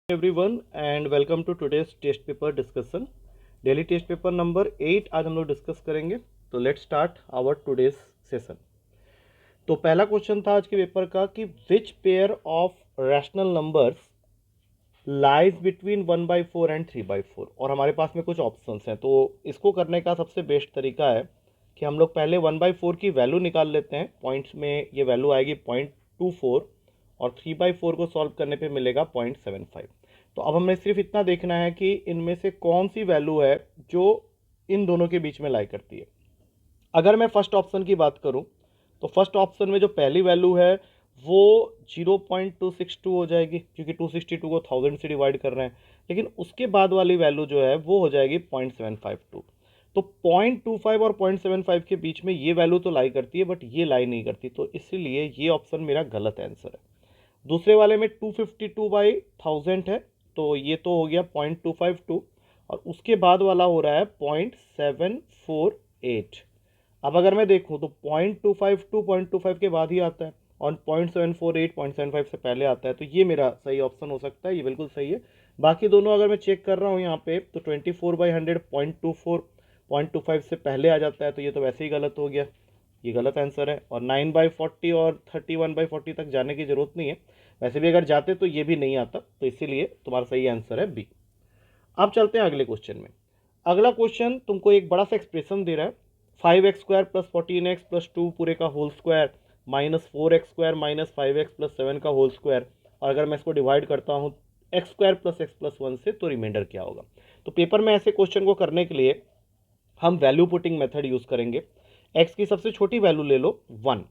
Everyone and welcome to today's test paper discussion. Daily test paper number 8 आज हम लोग discuss करेंगे। तो let's start our today's session. तो पहला क्वेश्चन था आज के पेपर का कि which pair of rational numbers lies between 1/4 and 3/4। और हमारे पास में कुछ ऑप्शंस हैं। तो इसको करने का सबसे बेस्ट तरीका है कि हम लोग पहले 1/4 की वैल्यू निकाल लेते हैं। पॉइंट्स में ये वैल्यू आएगी 0.24 और 3/4 को सॉल्व करने पे मिलेगा 0.75। तो अब हमें सिर्फ इतना देखना है कि इनमें से कौन सी वैल्यू है जो इन दोनों के बीच में लाई करती है। अगर मैं फर्स्ट ऑप्शन की बात करूं तो फर्स्ट ऑप्शन में जो पहली वैल्यू है वो 0.262 हो जाएगी, क्योंकि 262 को 1000 से डिवाइड कर रहे हैं। लेकिन उसके बाद वाली वैल्यू जो है वो हो जाएगी 0.752। तो 0.25 और 0.75 के बीच में ये वैल्यू तो लाई करती है, बट ये लाई नहीं करती। तो इसीलिए ये ऑप्शन मेरा गलत आंसर है। दूसरे वाले में 252/1000 है, तो ये तो हो गया 0.252 और उसके बाद वाला हो रहा है 0.748। अब अगर मैं देखूं तो 0.252 0.25 के बाद ही आता है और 0.748 0.75 से पहले आता है। तो ये मेरा सही ऑप्शन हो सकता है, ये बिल्कुल सही है। बाकी दोनों अगर मैं चेक कर रहा हूँ यहाँ पे तो 24/100 0.24 0.25 से पहले आ जाता है, तो ये तो वैसे ही गलत हो गया, ये गलत आंसर है। और 9/40 और 31/40 तक जाने की जरूरत नहीं है, वैसे भी अगर जाते तो ये भी नहीं आता। तो इसीलिए तुम्हारा सही आंसर है बी। अब चलते हैं अगले क्वेश्चन में। अगला क्वेश्चन तुमको एक बड़ा सा एक्सप्रेशन दे रहा है 5x² + 14x + 2 पूरे का होल स्क्वायर -4x² - 5x + 7 का होल स्क्वायर। और अगर मैं इसको डिवाइड करता हूँ x² + x + 1 से, तो रिमाइंडर क्या होगा। तो पेपर में ऐसे क्वेश्चन को करने के लिए हम वैल्यू पुटिंग मेथड यूज करेंगे। x की सबसे छोटी वैल्यू ले लो 1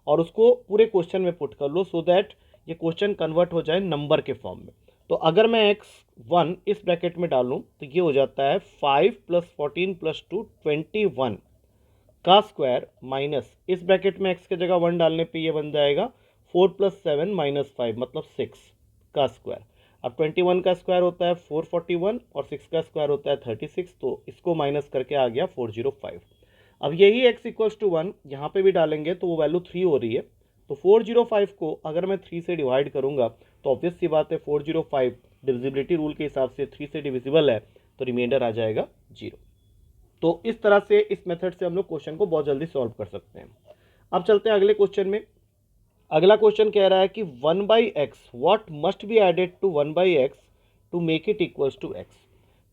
और उसको पूरे क्वेश्चन में पुट कर लो, सो दैट ये क्वेश्चन कन्वर्ट हो जाए नंबर के फॉर्म में। तो अगर मैं x1 इस ब्रैकेट में डालूं तो ये हो जाता है 5 + 14 + 2 21 का स्क्वायर माइनस इस ब्रैकेट में x की जगह 1 डालने पे ये बन जाएगा 4 + 7 - 5 मतलब 6 का स्क्वायर। अब 21 का स्क्वायर होता है 441 और 6 का स्क्वायर होता है 36, तो इसको माइनस करके आ गया 405। अब यही x = 1 यहाँ पे भी डालेंगे तो वो वैल्यू 3 हो रही है। तो 405 को अगर मैं 3 से डिवाइड करूंगा तो ऑब्वियस सी बात है 405 डिविजिबिलिटी रूल के हिसाब से 3 से डिविजिबल है, तो रिमाइंडर आ जाएगा 0। तो इस तरह से इस मेथड से हम लोग क्वेश्चन को बहुत जल्दी सॉल्व कर सकते हैं। अब चलते हैं अगले क्वेश्चन में। अगला क्वेश्चन कह रहा है कि 1/x what must be added to 1/x to make it equals to x।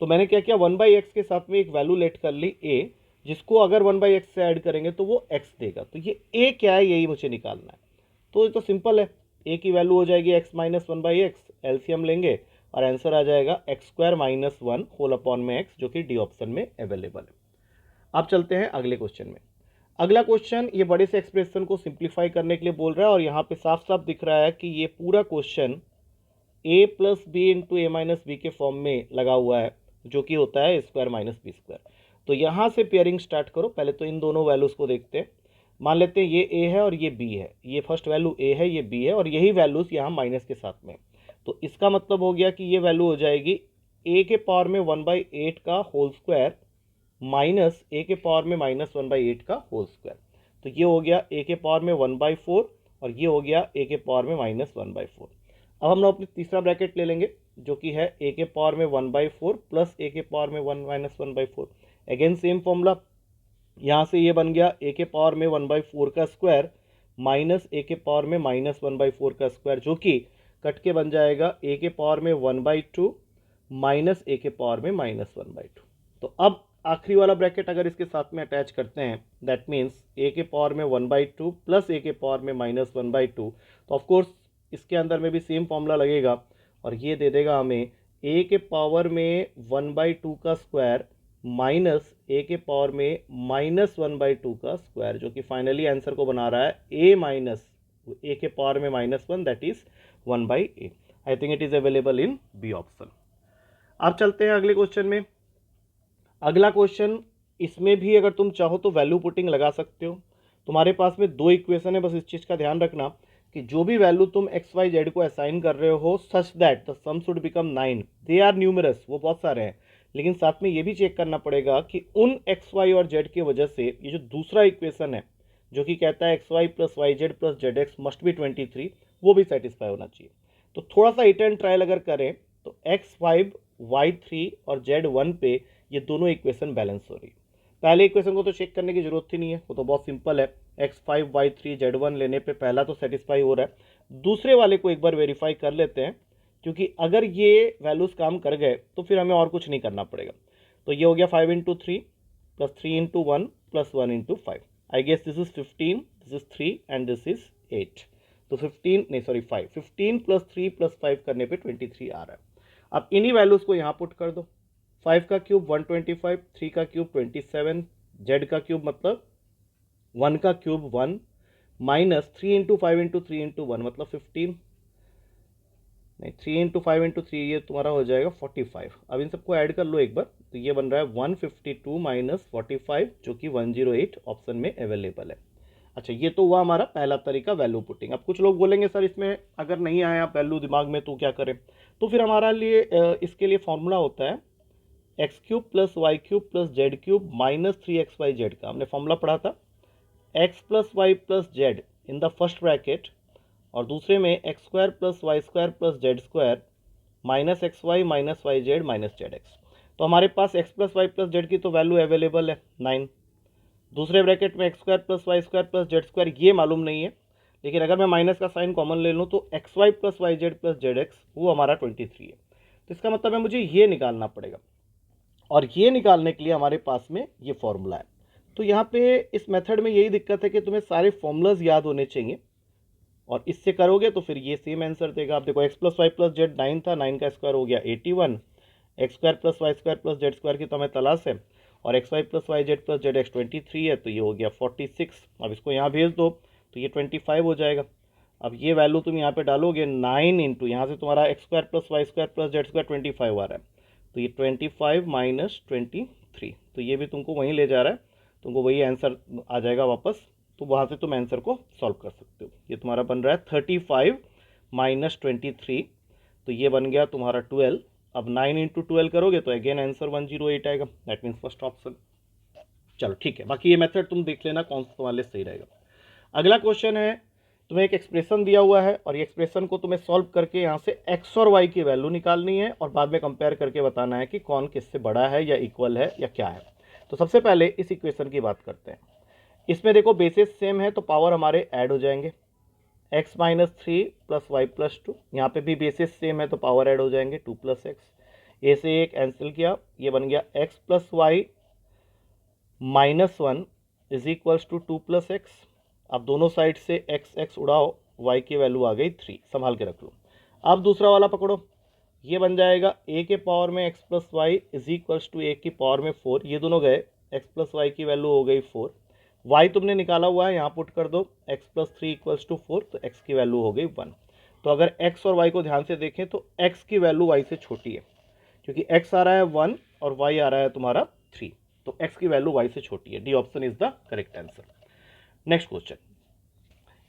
तो मैंने क्या किया 1/x के साथ में एक वैल्यू लेट कर ली a, जिसको अगर 1/x से ऐड करेंगे तो वो x देगा। तो ये a क्या है यही मुझे निकालना है। तो ये तो सिंपल है, a की वैल्यू हो जाएगी x - 1/x, एलसीएम लेंगे और आंसर आ जाएगा x² - 1 होल अपॉन में x, जो कि डी ऑप्शन में अवेलेबल है। अब चलते हैं अगले क्वेश्चन में। अगला क्वेश्चन ये बड़े से एक्सप्रेशन को सिंप्लीफाई करने के लिए बोल रहा है और यहाँ पे साफ साफ दिख रहा है कि ये पूरा question a + b × a - b के फॉर्म में लगा हुआ है, जो कि होता है a² - b²। तो यहाँ से पेयरिंग स्टार्ट करो। पहले तो इन दोनों वैल्यूज को देखते हैं। मान लेते हैं ये a है और ये b है, ये फर्स्ट वैल्यू a है, ये b है, और यही वैल्यूज यहाँ माइनस के साथ में। तो इसका मतलब हो गया कि ये वैल्यू हो जाएगी a के पावर में 1/8 का होल स्क्वायर माइनस a के पावर में -1/8 का होल स्क्वायर। तो ये हो गया a के पावर में 1/4 और ये हो गया a के पावर में -1/4। अब हम लोग अपनी तीसरा ब्रैकेट ले लेंगे, जो कि है a के पावर में 1/4 प्लस a के पावर में 1 - 1/4। अगेन सेम फॉर्मूला, यहाँ से ये बन गया a के पावर में 1/4 का स्क्वायर माइनस a के पावर में -1/4 का स्क्वायर, जो कि कट के बन जाएगा a के पावर में 1/2 माइनस a के पावर में -1/2। तो अब आखिरी वाला ब्रैकेट अगर इसके साथ में अटैच करते हैं, दैट मीन्स a के पावर में 1/2 प्लस a के पावर में -1/2। तो ऑफकोर्स इसके अंदर में भी सेम फॉर्मूला लगेगा और ये दे देगा हमें a के पावर में 1/2 का स्क्वायर माइनस a के पावर में -1/2 का स्क्वायर, जो कि फाइनली आंसर को बना रहा है a के पावर में -1, that is 1/a। I think it is available in B option. अब चलते हैं अगले क्वेश्चन में। अगला क्वेश्चन, इसमें भी अगर तुम चाहो तो वैल्यू पुटिंग लगा सकते हो। तुम्हारे पास में दो इक्वेशन है, बस इस चीज़ का ध्यान रखना कि जो भी वैल्यू तुम एक्स वाई जेड को असाइन कर रहे हो such that the sum should become 9, they are numerous, वो बहुत सारे हैं, लेकिन साथ में ये भी चेक करना पड़ेगा कि उन एक्स वाई और जेड की वजह से ये जो दूसरा इक्वेशन है जो कि कहता है X Y plus Y Z plus Z X must be 23, वो भी सेटिस्फाई होना चाहिए। तो थोड़ा सा हिट एंड ट्रायल अगर करें तो x5 y3 और z1 पे ये दोनों इक्वेशन बैलेंस हो रही है। पहले इक्वेशन को तो चेक करने की जरूरत ही नहीं है, वो तो बहुत सिंपल है। x5 y3 z1 लेने पे पहला तो सेटिस्फाई हो रहा है, दूसरे वाले को एक बार वेरीफाई कर लेते हैं, क्योंकि अगर ये वैल्यूज काम कर गए तो फिर हमें और कुछ नहीं करना पड़ेगा। तो ये हो गया 5 into 3 plus 3 into 1 plus 1 into 5। I guess this is 15, this is 3 and this is 8। तो 15 नहीं सॉरी 5, 15 प्लस 3 प्लस 5 करने पे 23 आ रहा है। अब इन्हीं वैल्यूज को यहाँ पुट कर दो। 5 का क्यूब 125, 3 का क्यूब 27, z का क्यूब मतलब 1 का cube 1 minus 3 into 5 into 3 into 1 मतलब 15, नहीं 3 इंटू 5 इंटू 3 ये तुम्हारा हो जाएगा 45। अब इन सबको ऐड कर लो एक बार, तो ये बन रहा है 152 माइनस 45 जो कि 108 ऑप्शन में अवेलेबल है। अच्छा, ये तो हुआ हमारा पहला तरीका वैल्यू पुटिंग। अब कुछ लोग बोलेंगे सर इसमें अगर नहीं आया वैल्यू दिमाग में तो क्या करें, तो फिर हमारा लिए इसके लिए फॉर्मूला होता है x cube plus y cube plus z cube minus 3xyz का। हमने फॉर्मूला पढ़ा था x plus Y plus z in the first bracket और दूसरे में x square plus Y square plus Z square minus x y minus y z minus z x. तो हमारे पास x plus Y plus z की तो value available है 9। दूसरे ब्रैकेट में x square plus Y square plus Z square ये मालूम नहीं है, लेकिन अगर मैं माइनस का साइन कॉमन ले लूँ तो X Y plus Y Z plus Z X वो हमारा 23 है। तो इसका मतलब है मुझे ये निकालना पड़ेगा, और ये निकालने के लिए हमारे पास में ये फॉर्मूला है। तो यहाँ पे इस मेथड में यही दिक्कत है कि तुम्हें सारे फॉर्मूलाज याद होने चाहिए, और इससे करोगे तो फिर ये सेम आंसर देगा। आप देखो X plus Y plus Z 9 था, 9 का स्क्वायर हो गया 81, X square plus Y square plus Z square की तो हमें तलाश है, और X Y plus Y Z plus Z X 23 है, तो ये हो गया 46। अब इसको यहाँ भेज दो तो ये 25 हो जाएगा। अब ये वैल्यू तुम यहाँ पे डालोगे 9 इंटू यहाँ से तुम्हारा X square plus Y square plus Z square 25 आ रहा है, तो ये 25 माइनस 23, तो ये भी तुमको वहीं ले जा रहा है, तुमको वही आंसर आ जाएगा वापस। तो वहाँ से तुम आंसर को सॉल्व कर सकते हो। ये तुम्हारा बन रहा है 35 माइनस 23, तो ये बन गया तुम्हारा 12। अब 9 इंटू 12 करोगे तो अगेन आंसर 108 आएगा, दैट मीन्स फर्स्ट ऑप्शन। चलो ठीक है, बाकी ये मेथड तुम देख लेना कौन सा तुम्हारे लिए सही रहेगा। अगला क्वेश्चन है, तुम्हें एक एक्सप्रेशन दिया हुआ है और ये एक्सप्रेशन को तुम्हें सॉल्व करके यहाँ से एक्स और वाई की वैल्यू निकालनी है और बाद में कंपेयर करके बताना है कि कौन किससे बड़ा है या इक्वल है या क्या है। तो सबसे पहले इस इक्वेशन की बात करते हैं। इसमें देखो बेसिस सेम है तो पावर हमारे ऐड हो जाएंगे, x minus 3 plus Y plus 2, यहाँ पे भी बेसिस सेम है तो पावर ऐड हो जाएंगे 2 प्लस एक्स। ए से एक कैंसिल किया, ये बन गया x plus Y minus 1 is equals to 2 plus X. अब दोनों साइड से x x उड़ाओ, y की वैल्यू आ गई 3, संभाल के रख लो। अब दूसरा वाला पकड़ो, ये बन जाएगा a के पावर में x plus Y is equals to a की पावर में 4, ये दोनों गए, x प्लस वाई की वैल्यू हो गई 4, y तुमने निकाला हुआ है यहाँ पुट कर दो, x प्लस 3 इक्वल्स टू 4, तो x की वैल्यू हो गई 1। तो अगर x और y को ध्यान से देखें तो x की वैल्यू y से छोटी है, क्योंकि x आ रहा है 1 और y आ रहा है तुम्हारा 3, तो x की वैल्यू y से छोटी है। D option is the correct answer. Next question,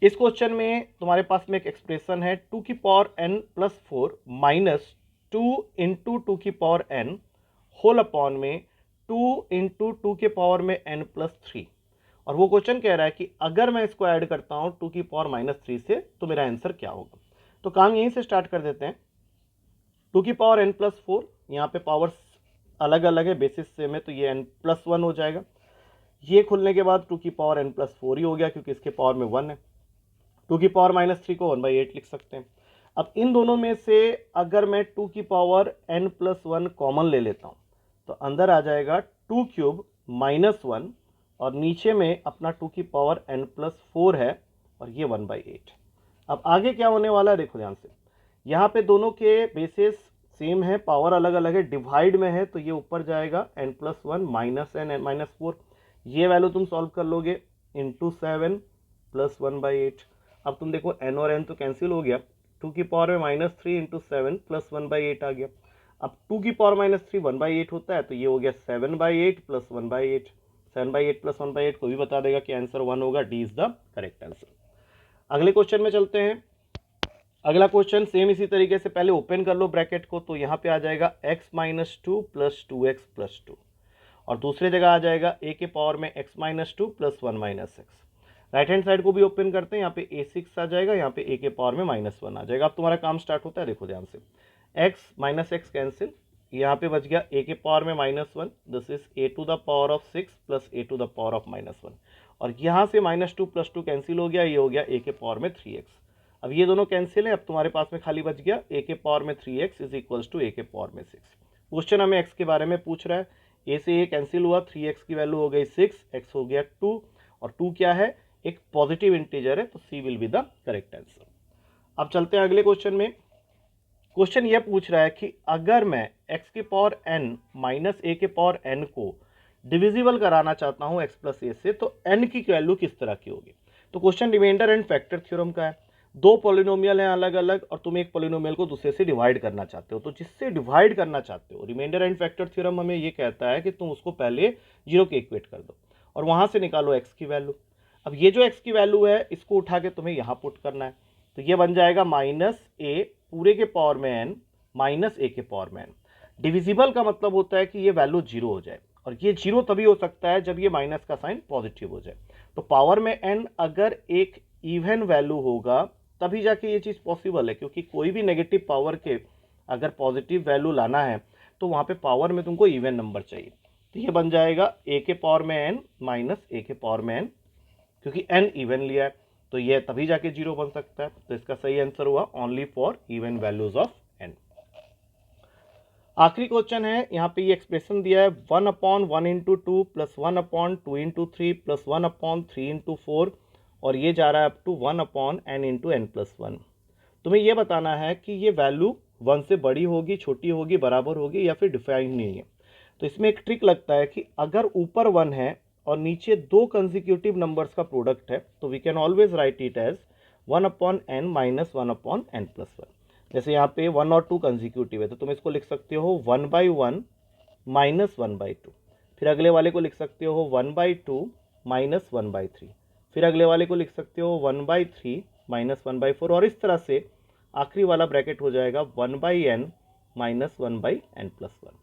इस क्वेश्चन में तुम्हारे पास में एक एक्सप्रेशन है 2 की power n plus 4 minus 2 into 2 की पावर n होल अपॉन में 2 इंटू 2 के पावर में n प्लस 3, और वो क्वेश्चन कह रहा है कि अगर मैं इसको ऐड करता हूं 2 की पावर माइनस 3 से तो मेरा आंसर क्या होगा। तो काम यहीं से स्टार्ट कर देते हैं। 2 की पावर n प्लस 4, यहाँ पे पावर्स अलग अलग है, बेसिस सेम है, तो ये n प्लस 1 हो जाएगा। ये खुलने के बाद 2 की पावर n प्लस 4 ही हो गया, क्योंकि इसके पावर में 1 है। 2 की पावर माइनस 3 को 1/8 लिख सकते हैं। अब इन दोनों में से अगर मैं 2 की पावर n प्लस 1 कॉमन ले लेता हूँ तो अंदर आ जाएगा 2 क्यूब माइनस 1, और नीचे में अपना 2 की पावर n प्लस 4 है, और ये 1/8। अब आगे क्या होने वाला है देखो ध्यान से, यहाँ पे दोनों के बेसिस सेम है, पावर अलग अलग है, डिवाइड में है, तो ये ऊपर जाएगा n plus 1 minus n minus 4, ये वैल्यू तुम सॉल्व कर लोगे इंटू 7 प्लस 1/8। अब तुम देखो n और n तो कैंसिल हो गया, 2 की पावर में माइनस 3 इंटू 7 प्लस 1/8 आ गया। अब 2 की पावर माइनस 3 1/8 होता है, तो ये हो गया 7/8 प्लस 1/8। 7/8 प्लस 1/8 को भी बता देगा कि आंसर 1 होगा। D is the correct answer. अगले क्वेश्चन में चलते हैं। अगला क्वेश्चन सेम इसी तरीके से, पहले ओपन कर लो ब्रैकेट को, तो यहाँ पे आ जाएगा x minus 2 plus 2x plus 2, और दूसरी जगह आ जाएगा a के पावर में x minus 2 plus 1 minus x. Right hand side को भी ओपन करते हैं, यहाँ पे a6 आ जाएगा, यहाँ पे a के पावर में -1 आ जाएगा। अब तुम्हारा काम स्टार्ट होता है, देखो ध्यान से, एक्स माइनस एक्स कैंसिल, यहाँ पे बच गया ए के पावर में -1, this is A to the power of 6 plus A to the power of -1, और यहाँ से -2 + 2 कैंसिल हो गया, ये हो गया ए के पावर में 3x। अब ये दोनों कैंसिल है, अब तुम्हारे पास में खाली बच गया ए के पावर में 3x इज इक्वल्स टू ए के पावर में 6। क्वेश्चन हमें x के बारे में पूछ रहा है, ए से ए कैंसिल हुआ, 3x की वैल्यू हो गई 6, x हो गया 2, और 2 क्या है, एक पॉजिटिव इंटीजर है, तो C will be the correct answer. अब चलते हैं अगले क्वेश्चन में। क्वेश्चन यह पूछ रहा है कि अगर मैं x के पावर n माइनस ए के पावर n को डिविजिबल कराना चाहता हूं x प्लस ए से, तो n की वैल्यू किस तरह की होगी। तो question remainder and factor theorem का है, दो पॉलिनोमियल हैं अलग अलग, और तुम एक पॉलिनोमियल को दूसरे से डिवाइड करना चाहते हो। तो जिससे डिवाइड करना चाहते हो, रिमाइंडर एंड फैक्टर थ्योरम हमें ये कहता है कि तुम उसको पहले 0 के इक्वेट कर दो और वहां से निकालो x की वैल्यू। अब ये जो x की वैल्यू है, इसको उठा के तुम्हें यहाँ पुट करना है, तो ये बन जाएगा -a पूरे के पावर में n माइनस ए के पावर में n। डिविजिबल का मतलब होता है कि ये वैल्यू 0 हो जाए, और ये 0 तभी हो सकता है जब ये माइनस का साइन पॉजिटिव हो जाए। तो पावर में n अगर एक इवन वैल्यू होगा तभी जाके ये चीज़ पॉसिबल है, क्योंकि कोई भी नेगेटिव पावर के अगर पॉजिटिव वैल्यू लाना है तो वहाँ पे पावर में तुमको इवन नंबर चाहिए। तो ये बन जाएगा ए के पावर में n माइनस ए के पावर में n, क्योंकि n इवन लिया है तो ये तभी जाके 0 बन सकता है। तो इसका सही आंसर हुआ only for even values of n। आखिरी क्वेश्चन है, यहाँ पे ये एक्सप्रेशन दिया है 1/1 × 2 प्लस 1/2 × 3 प्लस 1/3 × 4, और ये जा रहा है अप टू 1/n × n+1। तुम्हें ये बताना है कि ये वैल्यू 1 से बड़ी होगी, छोटी होगी, बराबर होगी, या फिर डिफाइंड नहीं है। तो इसमें एक ट्रिक लगता है कि अगर ऊपर 1 है और नीचे दो कंसेक्यूटिव नंबर्स का प्रोडक्ट है, तो we can always write it as 1/n minus 1/n+1। जैसे यहाँ पे 1 और 2 कंसेक्यूटिव है, तो तुम इसको लिख सकते हो 1/1 माइनस 1/2। फिर अगले वाले को लिख सकते हो 1/2 माइनस 1/3। फिर अगले वाले को लिख सकते हो 1/3 माइनस 1/4, और इस तरह से आखिरी वाला ब्रैकेट हो जाएगा 1/n माइनस 1/n+1।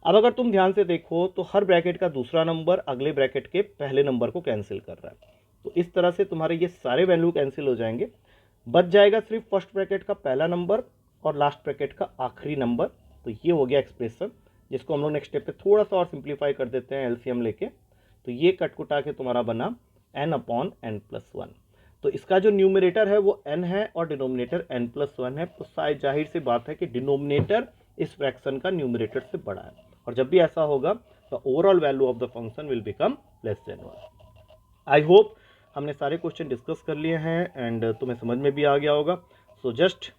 अब अगर तुम ध्यान से देखो तो हर ब्रैकेट का दूसरा नंबर अगले ब्रैकेट के पहले नंबर को कैंसिल कर रहा है। तो इस तरह से तुम्हारे ये सारे वैल्यू कैंसिल हो जाएंगे, बच जाएगा सिर्फ फर्स्ट ब्रैकेट का पहला नंबर और लास्ट ब्रैकेट का आखिरी नंबर। तो ये हो गया एक्सप्रेशन, जिसको हम लोग नेक्स्ट स्टेप पे थोड़ा सा और सिंप्लीफाई कर देते हैं एलसीएम लेके। तो ये कटकुटा के तुम्हारा बना n/n+1। तो इसका जो न्यूमरेटर है वो n है और डिनोमिनेटर n+1 है। तो शायद जाहिर सी बात है कि डिनोमिनेटर इस फ्रैक्शन का न्यूमरेटर से बड़ा है, और जब भी ऐसा होगा तो overall value of the function will become less than 1। I hope हमने सारे क्वेश्चन डिस्कस कर लिए हैं एंड तुम्हें समझ में भी आ गया होगा। So just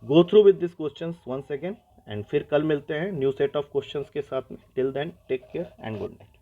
go through with this questions once again, and फिर कल मिलते हैं न्यू सेट ऑफ क्वेश्चंस के साथ में। Till then take care and good night.